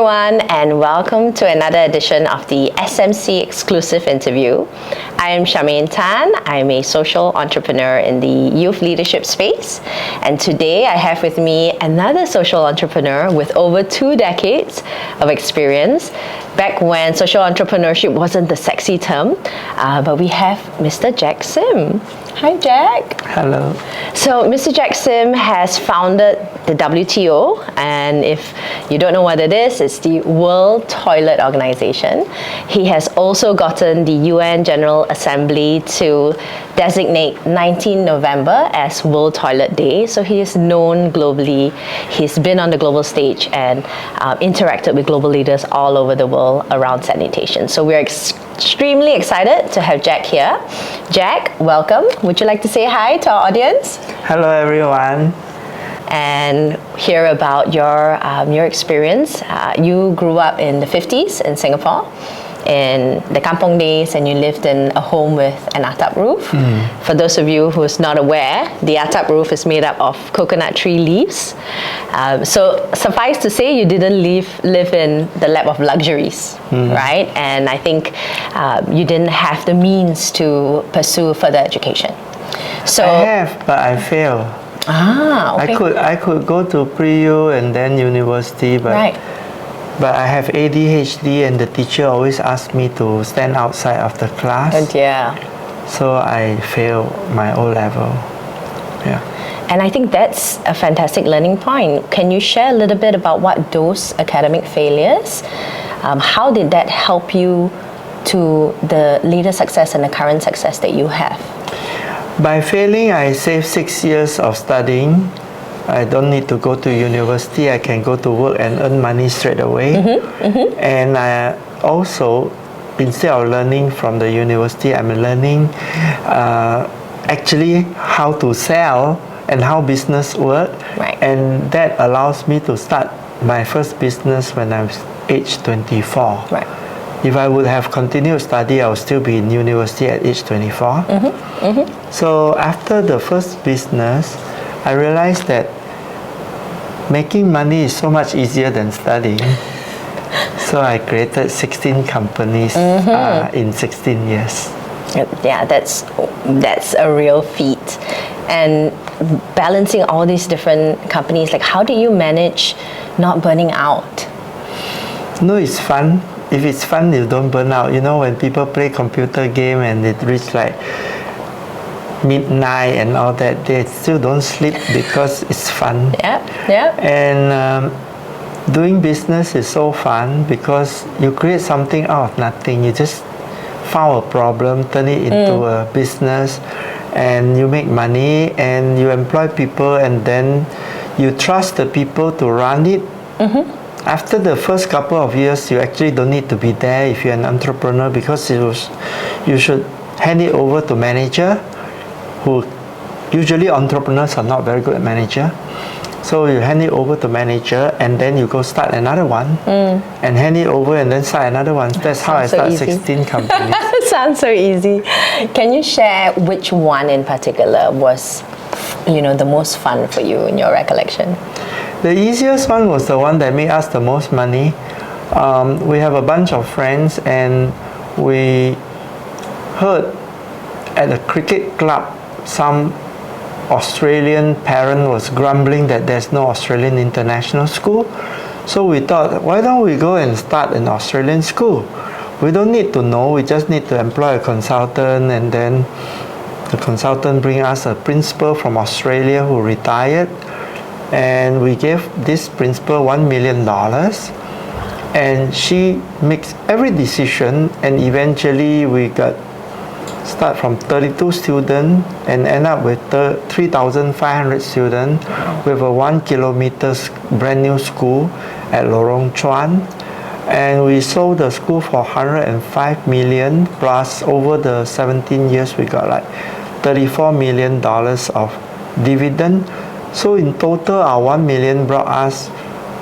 everyone, and welcome to another edition of the SMC exclusive interview. I am Charmaine Tan. I'm a social entrepreneur in the youth leadership space, and today I have with me another social entrepreneur with over 2 decades of experience, back when social entrepreneurship wasn't the sexy term, but we have Mr. Jack Sim. Hi, Jack. Hello. So, Mr. Jack Sim has founded the WTO, and if you don't know what it is, it's the World Toilet Organization. He has also gotten the UN General Assembly to designate 19 November as World Toilet Day, so he is known globally. He's been on the global stage and interacted with global leaders all over the world around sanitation. So we're extremely excited to have Jack here. Jack, welcome. Would you like to say hi to our audience? Hello, everyone. And hear about your experience. You grew up in the 50s in Singapore, in the kampong days, and you lived in a home with an atap roof. For those of you who's not aware, the atap roof is made up of coconut tree leaves. So suffice to say, you didn't live in the lap of luxuries, right? And I think you didn't have the means to pursue further education. So I have, but I failed. Okay. I could go to pre-U and then university, but but I have ADHD, and the teacher always asked me to stand outside of the class. And so I failed my O level. Yeah. And I think that's a fantastic learning point. Can you share a little bit about what those academic failures, how did that help you to the later success and the current success that you have? By failing, I saved 6 years of studying. I don't need to go to university. I can go to work and earn money straight away. And I also, instead of learning from the university, I'm learning actually how to sell and how business work. And that allows me to start my first business when I was age 24. If I would have continued study, I would still be in university at age 24. So after the first business, I realized that making money is so much easier than studying. So I created 16 companies in 16 years. Yeah, that's a real feat. And balancing all these different companies, like how do you manage not burning out? No, it's fun. If it's fun, you don't burn out. You know, when people play computer game and it reach like midnight and all that, they still don't sleep because it's fun. And doing business is so fun because you create something out of nothing. You just found a problem, turn it into a business, and you make money, and you employ people, and then you trust the people to run it. After the first couple of years, you actually don't need to be there if you're an entrepreneur, because you should hand it over to manager, who usually entrepreneurs are not very good at manager. So you hand it over to manager, and then you go start another one, and hand it over and then start another one. That's how I started 16 companies. Sounds so easy. Can you share which one in particular was, the most fun for you in your recollection? The easiest one was the one that made us the most money. We have a bunch of friends, and we heard at a cricket club some Australian parent was grumbling that there's no Australian international school. So we thought, why don't we go and start an Australian school? We don't need to know, we just need to employ a consultant, and then the consultant bring us a principal from Australia who retired. And we gave this principal $1 million, and she makes every decision, and eventually we start from 32 students and end up with 3,500 students with a 1 kilometer brand new school at Lorong Chuan. And we sold the school for 105 million, plus over the 17 years we got like $34 million of dividend. So in total, our 1 million brought us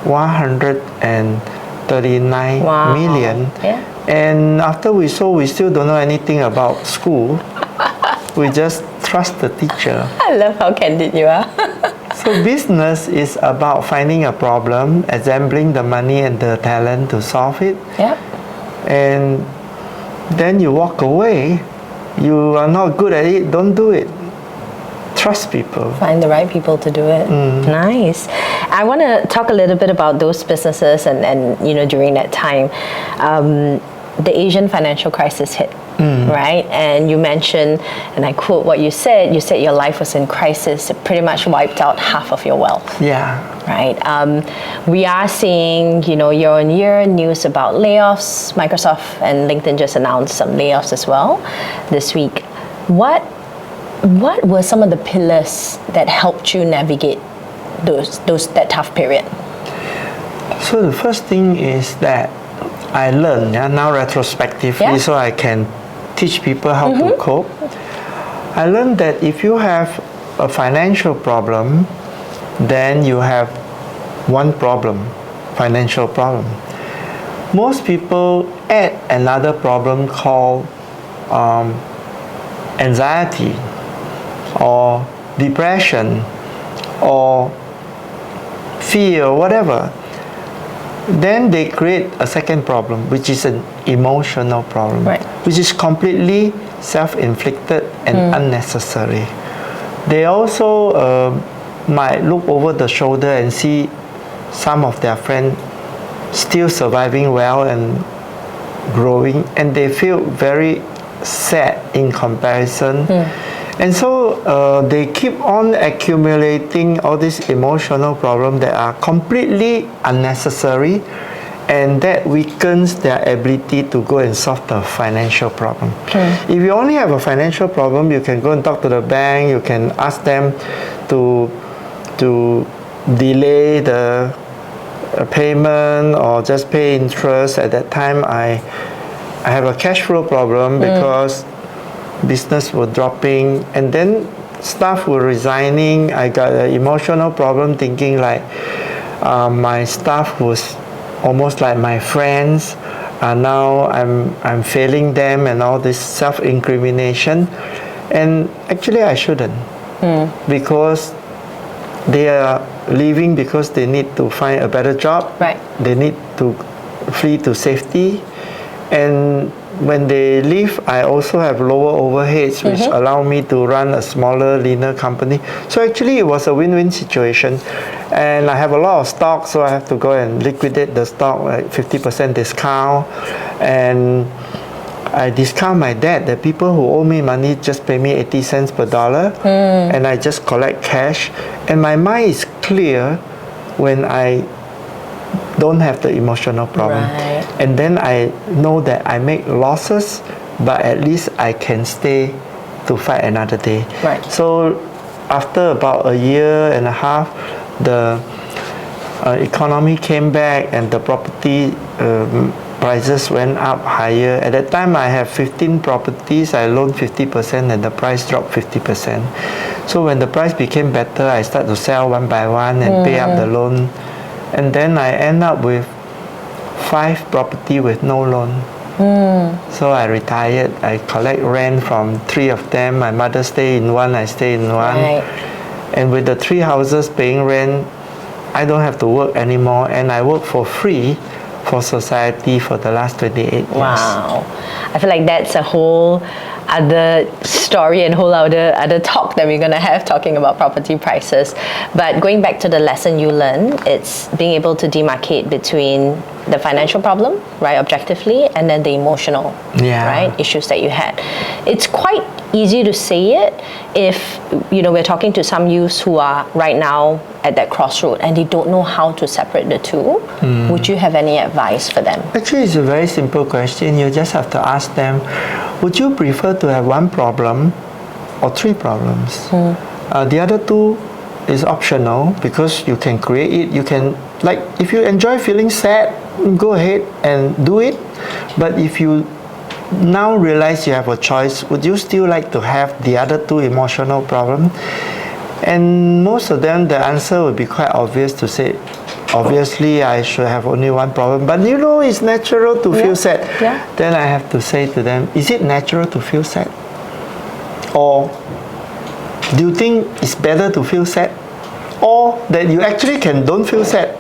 139 million. And after we sold, we still don't know anything about school. We just trust the teacher. I love how candid you are. So business is about finding a problem, assembling the money and the talent to solve it. Yep. And then you walk away. You are not good at it, don't do it. Trust people. Find the right people to do it. Nice. I want to talk a little bit about those businesses and during that time, the Asian financial crisis hit, right? And you mentioned, and I quote what you said your life was in crisis. It pretty much wiped out half of your wealth. Yeah. Right. We are seeing, year on year news about layoffs. Microsoft and LinkedIn just announced some layoffs as well this week. What were some of the pillars that helped you navigate that tough period? So the first thing is that I learned now retrospectively, so I can teach people how to cope. I learned that if you have a financial problem, then you have one problem, financial problem. Most people add another problem called anxiety or depression or fear or whatever. Then they create a second problem, which is an emotional problem, which is completely self-inflicted and unnecessary. They also might look over the shoulder and see some of their friends still surviving well and growing, and they feel very sad in comparison. And so they keep on accumulating all these emotional problems that are completely unnecessary, and that weakens their ability to go and solve the financial problem. If you only have a financial problem, you can go and talk to the bank, you can ask them to delay the payment or just pay interest. At that time, I have a cash flow problem because business were dropping, and then staff were resigning. I got an emotional problem thinking like my staff was almost like my friends, and now I'm failing them and all this self-incrimination. And actually I shouldn't, because they are leaving because they need to find a better job. They need to flee to safety, and when they leave, I also have lower overheads, which allow me to run a smaller, leaner company. So actually, it was a win-win situation. And I have a lot of stock, so I have to go and liquidate the stock at 50% discount. And I discount my debt. The people who owe me money just pay me 80 cents per dollar, and I just collect cash. And my mind is clear when I don't have the emotional problem. And then I know that I make losses, but at least I can stay to fight another day. So after about a year and a half, the economy came back and the property prices went up higher. At that time, I have 15 properties. I loaned 50% and the price dropped 50%. So when the price became better, I start to sell one by one and pay up the loan. And then I end up with 5 property with no loan. So I retired. I collect rent from 3 of them. My mother stay in one, I stay in one. And with the 3 houses paying rent, I don't have to work anymore, and I work for free for society for the last 28 years. Wow. I feel like that's a whole other story and whole other talk that we're going to have talking about property prices. But going back to the lesson you learned, it's being able to demarcate between the financial problem, right, objectively, and then the emotional, right, issues that you had. It's quite easy to say it if, we're talking to some youths who are right now at that crossroad and they don't know how to separate the two. Would you have any advice for them? Actually, it's a very simple question. You just have to ask them, would you prefer to have 1 problem or 3 problems? The other 2 is optional because you can create it. You can, like, if you enjoy feeling sad, go ahead and do it. But if you now realize you have a choice, would you still like to have the other 2 emotional problems? And most of them, the answer would be quite obvious to say, obviously I should have only 1 problem, but it's natural to feel sad. Then I have to say to them, is it natural to feel sad? Or do you think it's better to feel sad? or that you actually don't feel sad.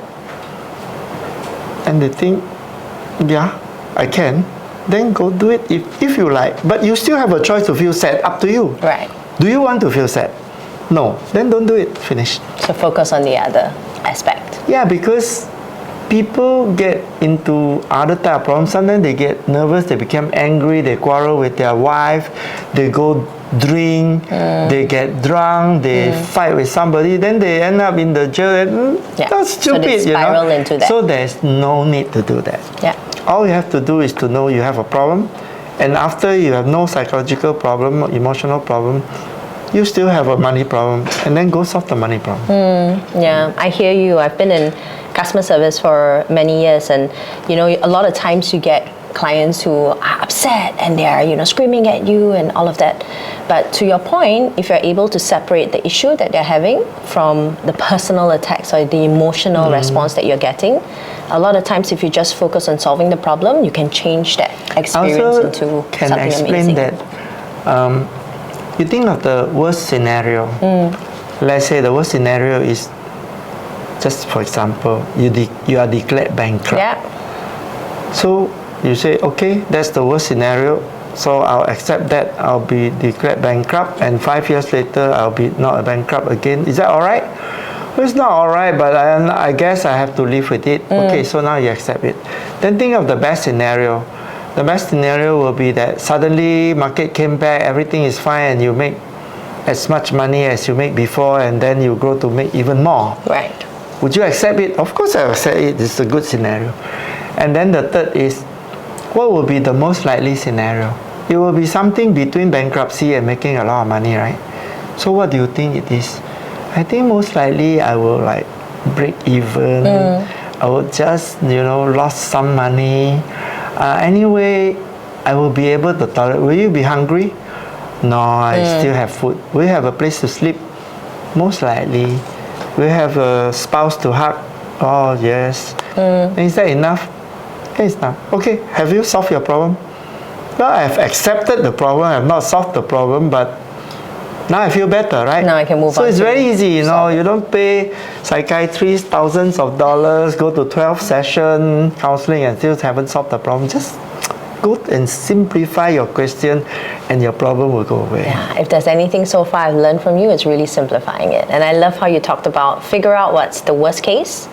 And they think, yeah, I can. Then go do it if you like. But you still have a choice to feel sad. Up to you. Right. Do you want to feel sad? No. Then don't do it. Finish. So focus on the other aspect. Yeah, because people get into other type of problems. Sometimes they get nervous, they become angry, they quarrel with their wife, they go drink, they get drunk, they fight with somebody, then they end up in the jail. That's stupid, so they spiral into that. So there's no need to do that. Yeah. All you have to do is to know you have a problem, and after you have no psychological problem, emotional problem, you still have a money problem, and then go solve the money problem. Yeah, I hear you. I've been in customer service for many years, and a lot of times you get clients who are upset and they're screaming at you and all of that. But to your point, if you're able to separate the issue that they're having from the personal attacks or the emotional response that you're getting, a lot of times if you just focus on solving the problem, you can change that experience also into can something explain amazing. that you think of the worst scenario. Let's say the worst scenario is, just for example, you are declared bankrupt. Yeah. So you say, okay, that's the worst scenario, so I'll accept that. I'll be declared bankrupt, and 5 years later I'll be not a bankrupt again. Is that all right? Well, it's not all right, but I guess I have to live with it. Okay, so now you accept it. Then think of the best scenario. The best scenario will be that suddenly market came back, everything is fine, and you make as much money as you make before, and then you grow to make even more. Right. Would you accept it? Of course I accept it. It's a good scenario. And then the third is, what will be the most likely scenario? It will be something between bankruptcy and making a lot of money, right? So what do you think it is? I think most likely I will break even. I will just lost some money. Anyway, I will be able to tolerate. Will you be hungry? No, I still have food. Will you have a place to sleep? Most likely. Will you have a spouse to hug? Oh yes. Is that enough? It's enough. Okay, have you solved your problem? Well, I have accepted the problem. I have not solved the problem, but now I feel better, right? Now I can move on. So it's very easy, you don't pay psychiatrists thousands of dollars, go to 12 session counseling and still haven't solved the problem. Just go and simplify your question and your problem will go away. Yeah, if there's anything so far I've learned from you, it's really simplifying it. And I love how you talked about figure out what's the worst case,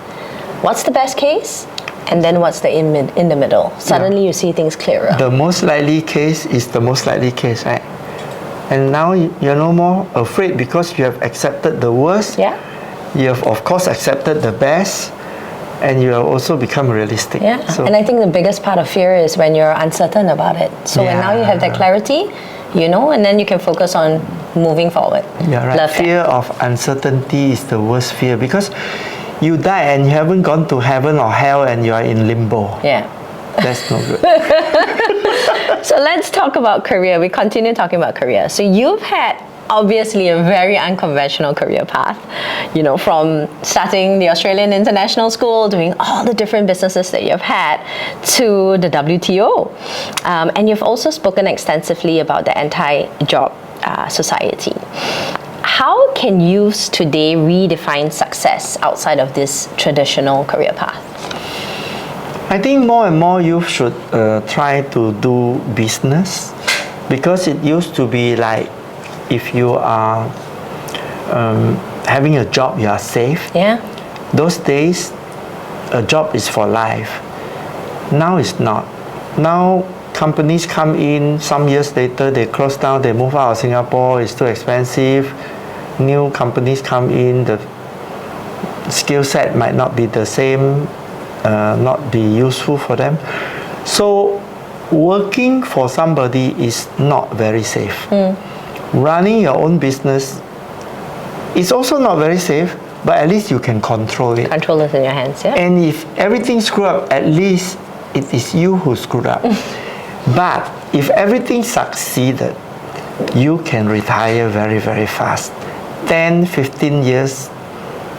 what's the best case, and then what's the in the middle. Suddenly you see things clearer. The most likely case is the most likely case, right? And now you're no more afraid because you have accepted the worst. Yeah. You have, of course, accepted the best, and you have also become realistic. Yeah. So, and I think the biggest part of fear is when you're uncertain about it. So when now you have that clarity, and then you can focus on moving forward. Yeah, right. Love Fear that. of uncertainty is the worst fear because you die and you haven't gone to heaven or hell and you are in limbo. Yeah. That's no good. So let's talk about career. We continue talking about career. So you've had obviously a very unconventional career path, from starting the Australian International School, doing all the different businesses that you've had, to the WTO. And you've also spoken extensively about the anti-job society. How can youth today redefine success outside of this traditional career path? I think more and more youth should try to do business because it used to be like if you are having a job, you are safe. Yeah. Those days, a job is for life. Now it's not. Now companies come in, some years later they close down, they move out of Singapore, it's too expensive. New companies come in, the skill set might not be the same, not be useful for them. So working for somebody is not very safe. Running your own business is also not very safe, but at least you can control it. Control is in your hands, yeah? And if everything screw up, at least it is you who screwed up. But if everything succeeded, you can retire very, very fast. 10, 15 years,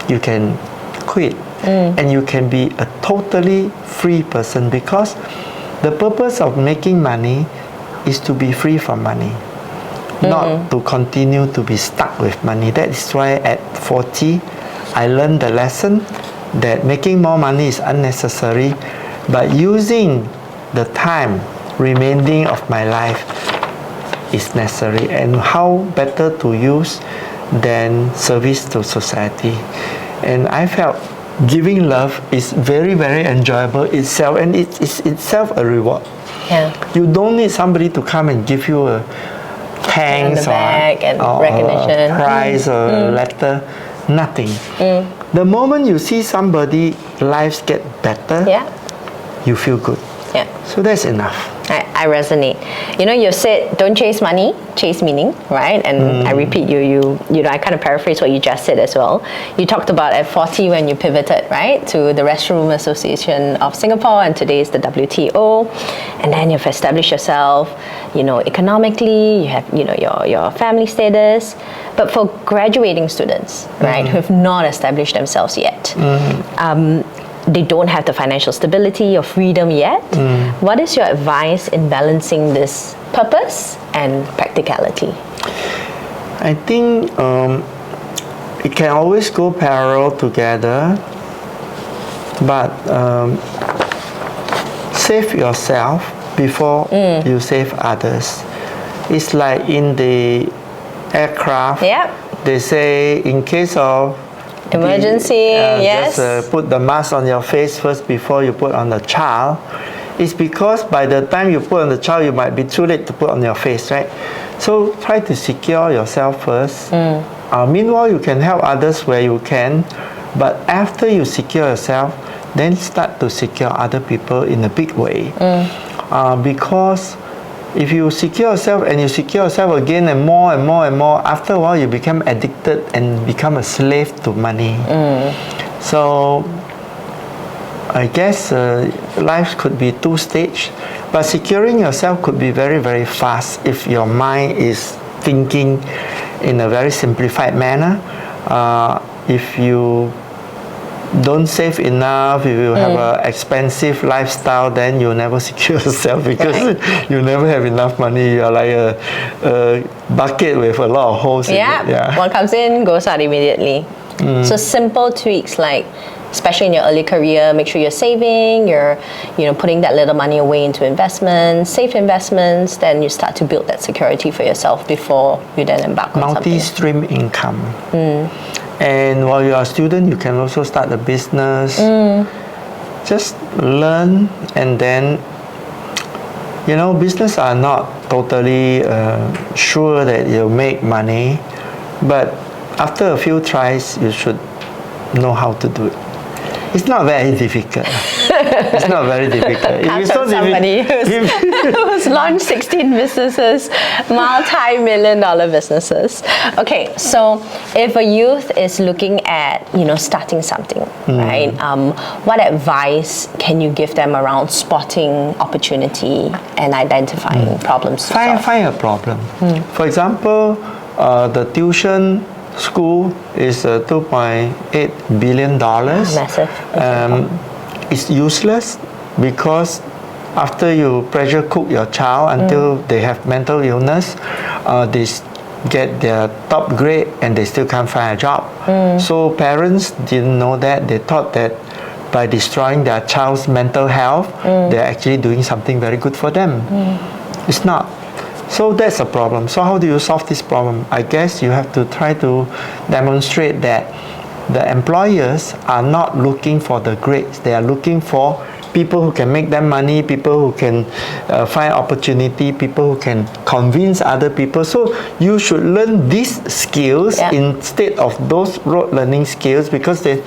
you can quit. And you can be a totally free person because the purpose of making money is to be free from money, not to continue to be stuck with money. That is why at 40, I learned the lesson that making more money is unnecessary, but using the time remaining of my life is necessary, and how better to use than service to society. And I felt giving love is very, very enjoyable itself, and it's itself a reward. Yeah. You don't need somebody to come and give you a thanks or recognition, a prize or a letter. Nothing. The moment you see somebody lives get better, you feel good. Yeah. So that's enough. I resonate. You know, you said don't chase money, chase meaning, right? And I repeat, you know, I kind of paraphrase what you just said as well. You talked about at 40 when you pivoted, right, to the Restroom Association of Singapore, and today is the WTO. And then you've established yourself, you know, economically, you have, you know, your family status. But for graduating students, right, who have not established themselves yet, they don't have the financial stability or freedom yet. What is your advice in balancing this purpose and practicality? I think it can always go parallel together, but save yourself before you save others. It's like in the aircraft, they say in case of emergency, yes. Just put the mask on your face first before you put on the child. It's because by the time you put on the child, you might be too late to put on your face, right? So try to secure yourself first. Meanwhile, you can help others where you can, but after you secure yourself, then start to secure other people in a big way. Because if you secure yourself and you secure yourself again and more and more and more, after a while you become addicted and become a slave to money. So I guess life could be two-stage, but securing yourself could be very, very fast if your mind is thinking in a very simplified manner. If you don't save enough, if you have an expensive lifestyle, then you'll never secure yourself because you never have enough money. You're like a bucket with a lot of holes in it. What comes in goes out immediately. So simple tweaks, like especially in your early career, make sure you're saving, you're putting that little money away into investments, safe investments, then you start to build that security for yourself before you then embark on something. Multi-stream income. And while you're a student, you can also start a business. Just learn, and then, you know, business are not totally sure that you'll make money, but after a few tries, you should know how to do it. It's not very difficult. It's not very difficult. If somebody who's launched 16 businesses, multi-million-dollar businesses. Okay, so if a youth is looking at, starting something, right? What advice can you give them around spotting opportunity and identifying problems to solve? Find a problem. For example, the tuition school is $2.8 billion. Massive. It's useless because after you pressure cook your child until they have mental illness, they get their top grade and they still can't find a job. So parents didn't know that. They thought that by destroying their child's mental health, they're actually doing something very good for them. It's not. So that's a problem. So how do you solve this problem? I guess you have to try to demonstrate that the employers are not looking for the grades. They are looking for people who can make them money, people who can find opportunity, people who can convince other people. So you should learn these skills instead of those rote learning skills, because they're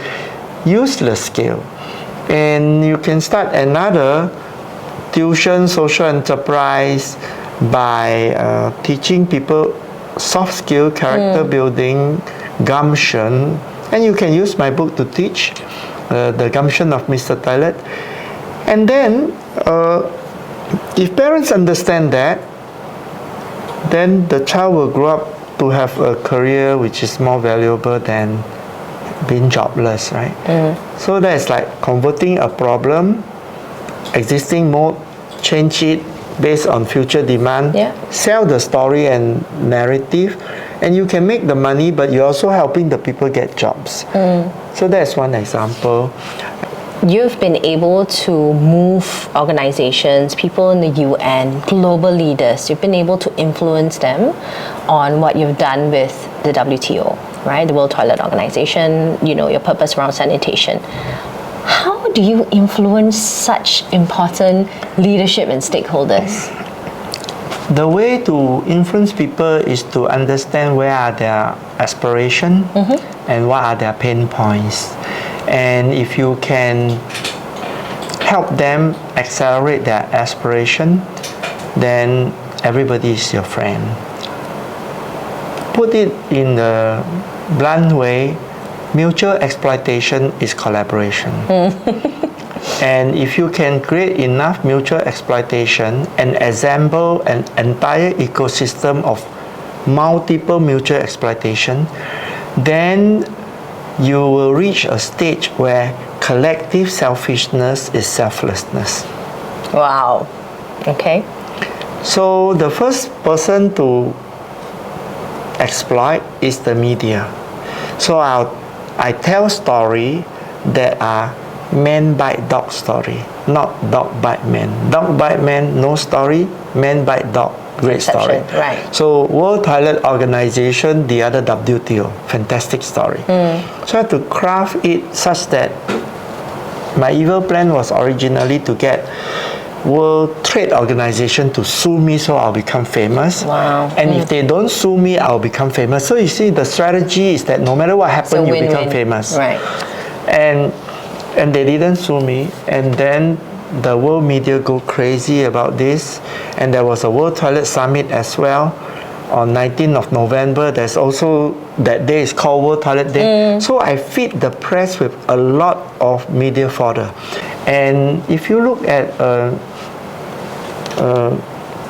useless skill. And you can start another tuition social enterprise by teaching people soft skill, character building, gumption. And you can use my book to teach the gumption of Mr. Toilet. And then if parents understand that, then the child will grow up to have a career which is more valuable than being jobless, right? So that's like converting a problem, existing mode, change it based on future demand, sell the story and narrative, And you can make the money, but you're also helping the people get jobs. So that's one example. You've been able to move organizations, people in the UN, global leaders. You've been able to influence them on what you've done with the WTO, right? The World Toilet Organization, you know, your purpose around sanitation. How do you influence such important leadership and stakeholders? The way to influence people is to understand where are their aspirations and what are their pain points. And if you can help them accelerate their aspiration, then everybody is your friend. Put it in a blunt way, mutual exploitation is collaboration. And if you can create enough mutual exploitation and assemble an entire ecosystem of multiple mutual exploitation, then you will reach a stage where collective selfishness is selflessness. Wow. Okay. So the first person to exploit is the media. So I tell stories that are man bite dog story, not dog bite man. Dog bite man, no story. Man bite dog, great story. Right. So World Toilet Organization, the other WTO, fantastic story. So I have to craft it such that my evil plan was originally to get World Trade Organization to sue me so I'll become famous. Wow. And if they don't sue me, I'll become famous. So you see, the strategy is that no matter what happens, you become famous. Right. And they didn't sue me. And then the world media go crazy about this. And there was a World Toilet Summit as well on 19th of November. There's also, that day is called World Toilet Day. So I feed the press with a lot of media fodder. And if you look at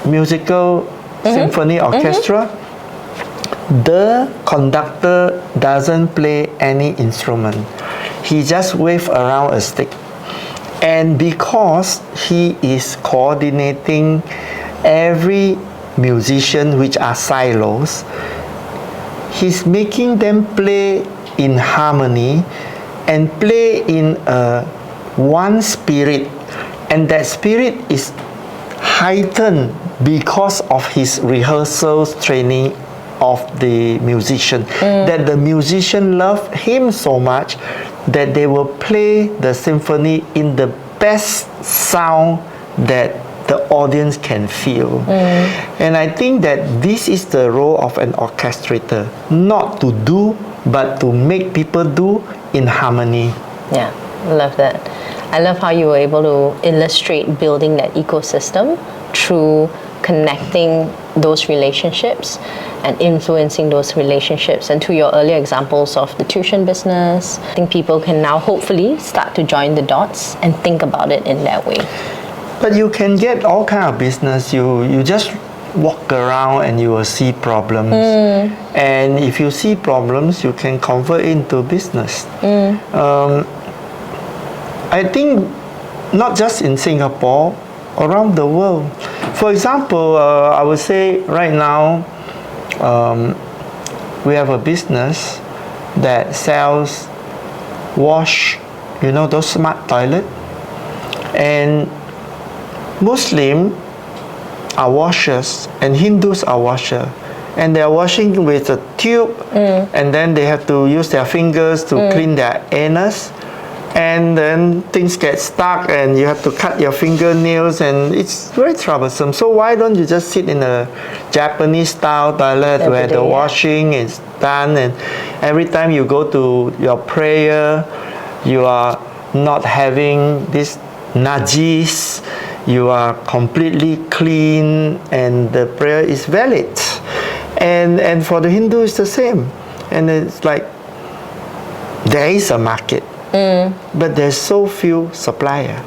musical symphony orchestra, the conductor doesn't play any instrument. He just waves around a stick. And because he is coordinating every musician, which are silos, he's making them play in harmony and play in one spirit. And that spirit is heightened because of his rehearsals, training of the musician. That the musician love him so much that they will play the symphony in the best sound that the audience can feel. And I think that this is the role of an orchestrator, not to do, but to make people do in harmony. Yeah, I love that. I love how you were able to illustrate building that ecosystem through connecting those relationships and influencing those relationships. And to your earlier examples of the tuition business, I think people can now hopefully start to join the dots and think about it in that way. But you can get all kind of business. You just walk around and you will see problems. And if you see problems, you can convert into business. I think not just in Singapore, around the world. For example, I would say right now, we have a business that sells wash, you know, those smart toilet. And Muslims are washers and Hindus are washers. And they are washing with a tube, and then they have to use their fingers to clean their anus. And then things get stuck and you have to cut your fingernails and it's very troublesome. So why don't you just sit in a Japanese style toilet where the washing is done, and every time you go to your prayer, you are not having this najis, you are completely clean and the prayer is valid. And for the Hindu it's the same. And it's like, there is a market. But there's so few suppliers.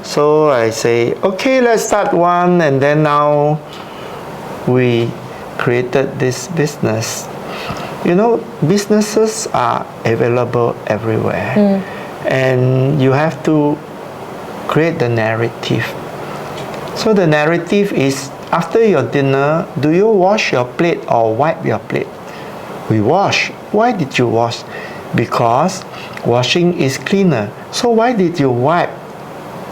So I say, okay, let's start one, and then now we created this business. You know, businesses are available everywhere. And you have to create the narrative. So the narrative is, after your dinner, do you wash your plate or wipe your plate? We wash. Why did you wash? Because washing is cleaner. So why did you wipe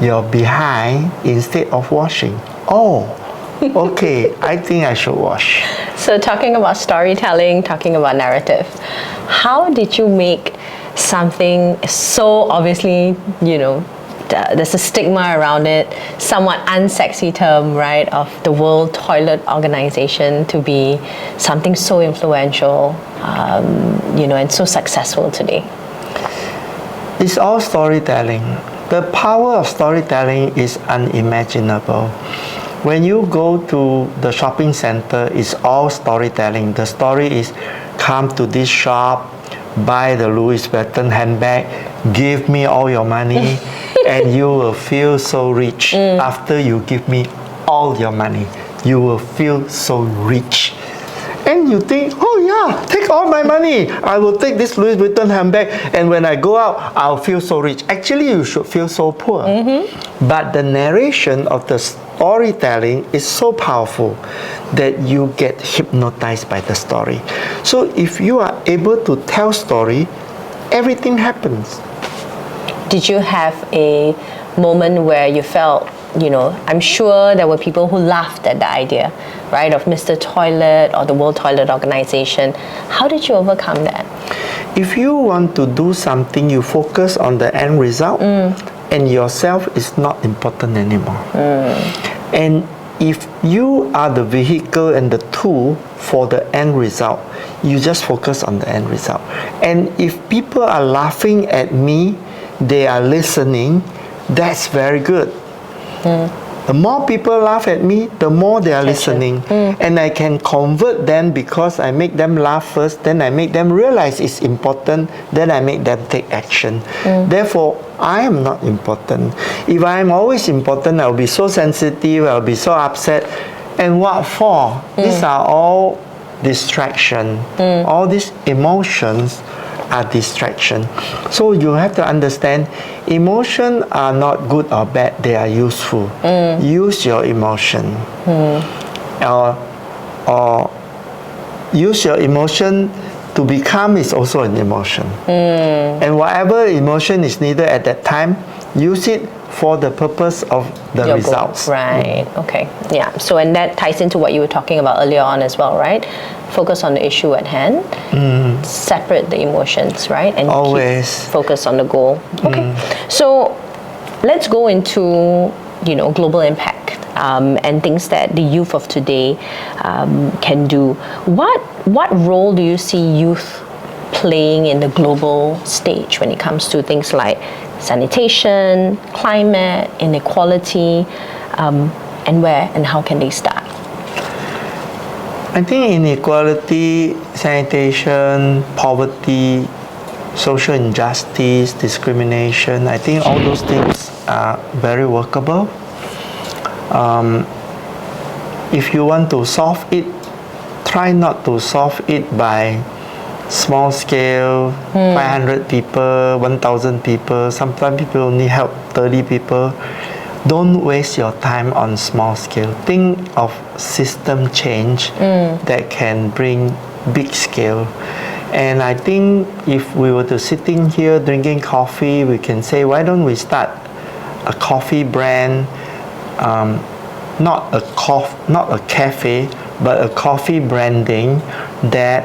your behind instead of washing? Oh, okay, I think I should wash. So talking about storytelling, talking about narrative, how did you make something so obviously, there's a stigma around it, somewhat unsexy term, right, of the World Toilet Organization to be something so influential, and so successful today? It's all storytelling. The power of storytelling is unimaginable. When you go to the shopping center, it's all storytelling. The story is, come to this shop, buy the Louis Vuitton handbag, give me all your money, and you will feel so rich. After you give me all your money, you will feel so rich. And you think, oh yeah, take all my money. I will take this Louis Vuitton handbag, and when I go out, I'll feel so rich. Actually, you should feel so poor. But the narration of the storytelling is so powerful that you get hypnotized by the story. So if you are able to tell story, everything happens. Did you have a moment where you felt, I'm sure there were people who laughed at the idea, right, of Mr. Toilet or the World Toilet Organization. How did you overcome that? If you want to do something, you focus on the end result, and yourself is not important anymore. And if you are the vehicle and the tool for the end result, you just focus on the end result. And if people are laughing at me, they are listening, that's very good. The more people laugh at me, the more they are listening. And I can convert them because I make them laugh first, then I make them realize it's important, then I make them take action. Therefore, I am not important. If I am always important, I'll be so sensitive, I'll be so upset. And what for? These are all distraction. All these emotions are distraction. So you have to understand, emotions are not good or bad, they are useful. Use your emotion. Or use your emotion to become is also an emotion. And whatever emotion is needed at that time, use it for the purpose of the Your results. goal. Right, okay. Yeah, so and that ties into what you were talking about earlier on as well, right? Focus on the issue at hand, separate the emotions, right? And always keep focus on the goal. Okay, so let's go into, global impact and things that the youth of today can do. What role do you see youth playing in the global stage when it comes to things like sanitation, climate, inequality, and where and how can they start? I think inequality, sanitation, poverty, social injustice, discrimination, I think all those things are very workable. If you want to solve it, try not to solve it by small scale, 500 people, 1,000 people. Sometimes people only help 30 people. Don't waste your time on small scale. Think of system change that can bring big scale. And I think if we were to sitting here drinking coffee, we can say, why don't we start a coffee brand, not a cafe, but a coffee branding that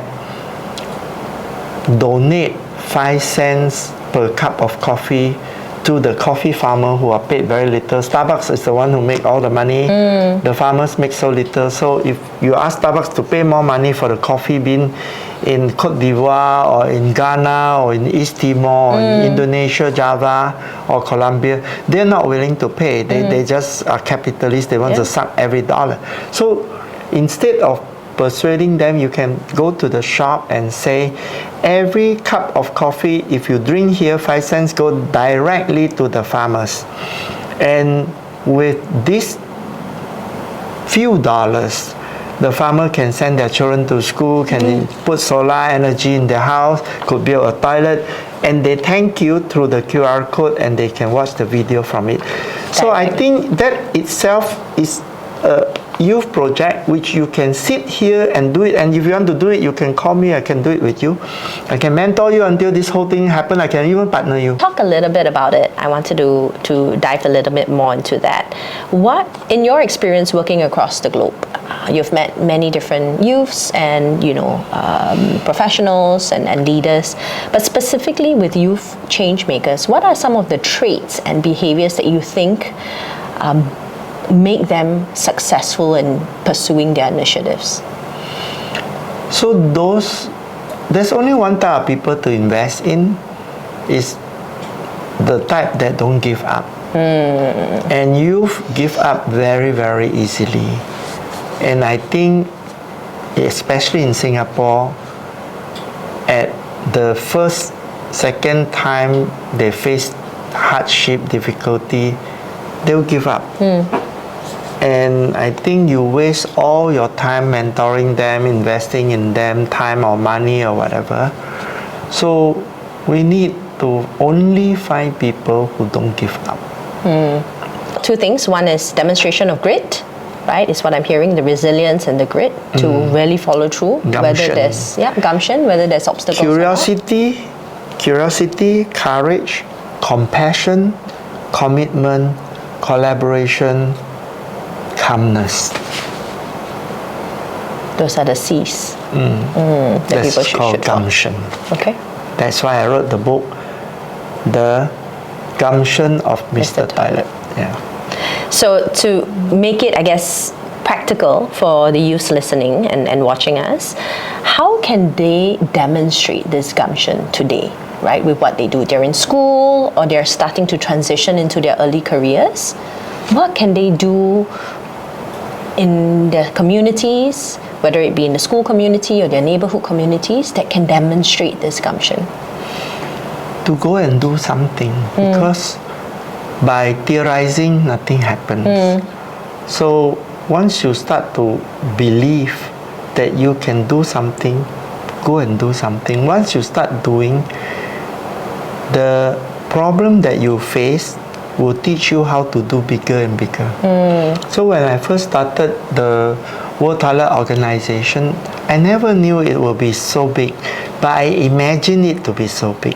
donate 5 cents per cup of coffee to the coffee farmer who are paid very little. Starbucks is the one who make all the money. The farmers make so little. So if you ask Starbucks to pay more money for the coffee bean in Cote d'Ivoire or in Ghana or in East Timor or in Indonesia, Java or Colombia, they're not willing to pay. They just are capitalists. They want to suck every dollar. So instead of persuading them, you can go to the shop and say, every cup of coffee, if you drink here, 5 cents go directly to the farmers. And with this few dollars, the farmer can send their children to school, can put solar energy in their house, could build a toilet, and they thank you through the QR code and they can watch the video from it. So I think that itself is youth project which you can sit here and do it, and if you want to do it, you can call me, I can do it with you. I can mentor you until this whole thing happen. I can even partner you. Talk a little bit about it. I wanted to dive a little bit more into that. What, in your experience working across the globe, you've met many different youths and professionals and leaders, but specifically with youth change makers, what are some of the traits and behaviors that you think make them successful in pursuing their initiatives? So there's only one type of people to invest in, is the type that don't give up. And youth give up very, very easily. And I think, especially in Singapore, at the first, second time they face hardship, difficulty, they'll give up. And I think you waste all your time mentoring them, investing in them, time or money or whatever. So we need to only find people who don't give up. Two things. One is demonstration of grit, right? Is what I'm hearing, the resilience and the grit to really follow through. Gumption. Whether there's gumption, whether there's obstacles. Curiosity, courage, compassion, commitment, collaboration, calmness. Those are the C's that That's people should called follow. gumption. Okay. That's why I wrote the book, The Gumption of Mr. Toilet. Yeah. So to make it, I guess, practical for the youth listening and watching us, how can they demonstrate this gumption today, right? With what they do. They're in school or they're starting to transition into their early careers. What can they do in their communities, whether it be in the school community or their neighborhood communities, that can demonstrate this gumption? To go and do something, because by theorizing, nothing happens. So once you start to believe that you can do something, go and do something. Once you start doing, the problem that you face will teach you how to do bigger and bigger. So when I first started the World Toilet Organization, I never knew it would be so big, but I imagined it to be so big.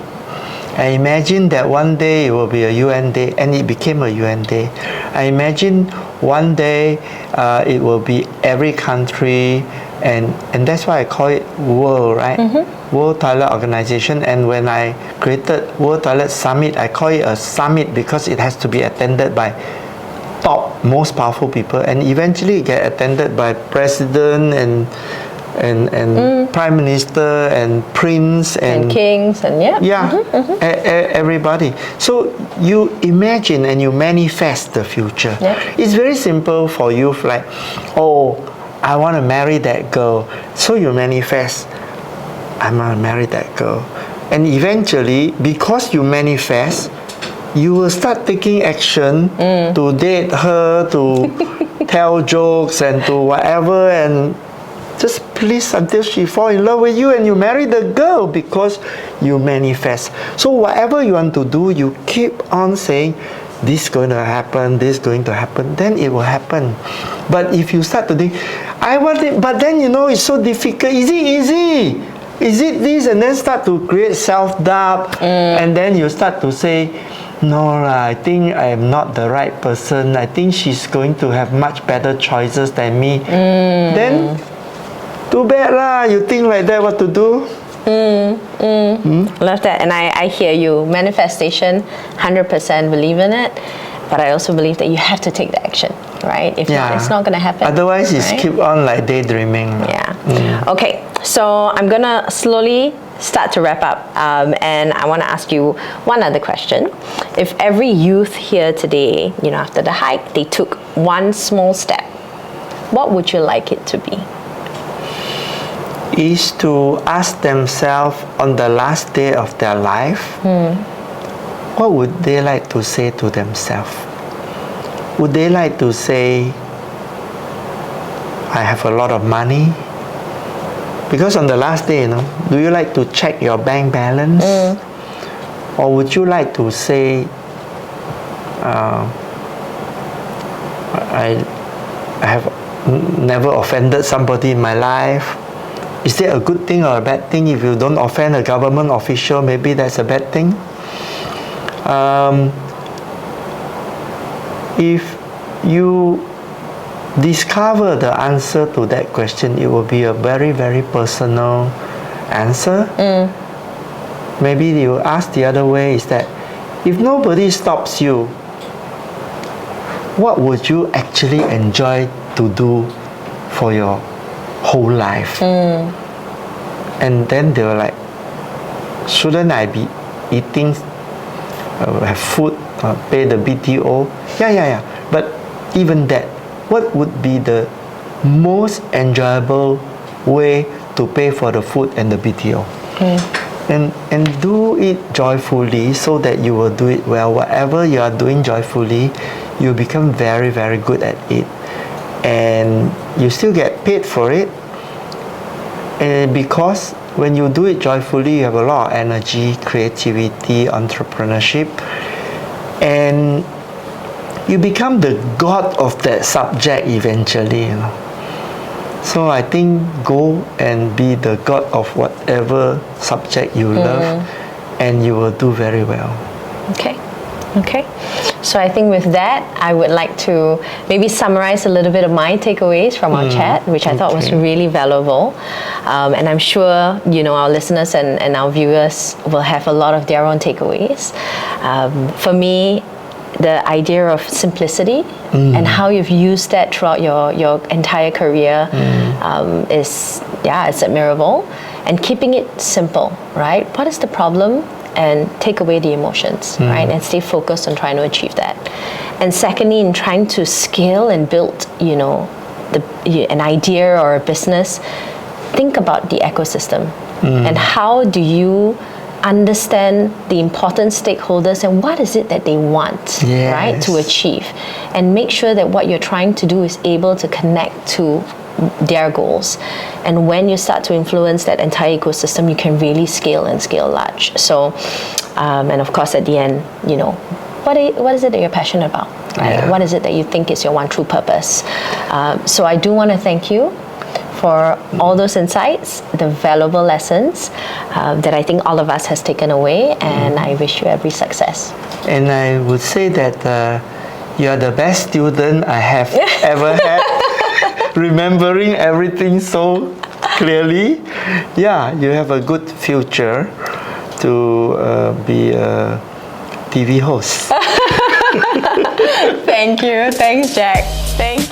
I imagined that one day it will be a UN day, and it became a UN day. I imagined one day it will be every country, and that's why I call it World, right? World Toilet Organization. And when I created World Toilet Summit, I call it a summit because it has to be attended by top, most powerful people, and eventually it get attended by president and prime minister and prince and kings and everybody. So you imagine and you manifest the future. It's very simple for you, like, oh, I want to marry that girl. So you manifest, I want to marry that girl. And eventually, because you manifest, you will start taking action to date her, to tell jokes and to whatever, and just please until she fall in love with you and you marry the girl, because you manifest. So whatever you want to do, you keep on saying, this is going to happen, this is going to happen, then it will happen. But if you start to think, I want it, but then it's so difficult. Is it easy? Is it this? And then start to create self-doubt, and then you start to say, no, I think I am not the right person. I think she's going to have much better choices than me. Then too bad lah, you think like that, what to do? Love that. And I hear you. Manifestation, 100% believe in it. But I also believe that you have to take the action, right? If not, it's not going to happen. Otherwise, it's keep on like daydreaming. Okay, so I'm going to slowly start to wrap up. And I want to ask you one other question. If every youth here today, after the hike, they took one small step, what would you like it to be? Is to ask themselves on the last day of their life, what would they like to say to themselves? Would they like to say, I have a lot of money? Because on the last day, do you like to check your bank balance? Or would you like to say, I have never offended somebody in my life. Is that a good thing or a bad thing? If you don't offend a government official, maybe that's a bad thing. If you discover the answer to that question, it will be a very, very personal answer. Maybe you ask the other way is that if nobody stops you, what would you actually enjoy to do for your whole life? And then they were like, shouldn't I be eating, have food, pay the BTO? Yeah. But even that, what would be the most enjoyable way to pay for the food and the BTO? And do it joyfully so that you will do it well. Whatever you are doing joyfully, you become very, very good at it. And you still get paid for it. And because when you do it joyfully, you have a lot of energy, creativity, entrepreneurship. And you become the god of that subject eventually, you know. So I think go and be the god of whatever subject you love, and you will do very well. Okay. So I think with that, I would like to maybe summarize a little bit of my takeaways from our chat, which I thought was really valuable. And I'm sure, you know, our listeners and our viewers will have a lot of their own takeaways. For me, the idea of simplicity and how you've used that throughout your entire career is it's admirable. And keeping it simple, right? What is the problem? And take away the emotions, right? And stay focused on trying to achieve that. And secondly, in trying to scale and build, you know, an idea or a business, think about the ecosystem and how do you understand the important stakeholders and what is it that they want, right, to achieve, and make sure that what you're trying to do is able to connect to their goals. And when you start to influence that entire ecosystem, you can really scale and scale large. So, and of course, at the end, you know, what is it that you're passionate about, right? What is it that you think is your one true purpose? So I do want to thank you for all those insights, the valuable lessons that I think all of us has taken away, and I wish you every success. And I would say that you are the best student I have ever had, remembering everything so clearly. Yeah, you have a good future to be a TV host. Thank you. Thanks, Jack. Thank you.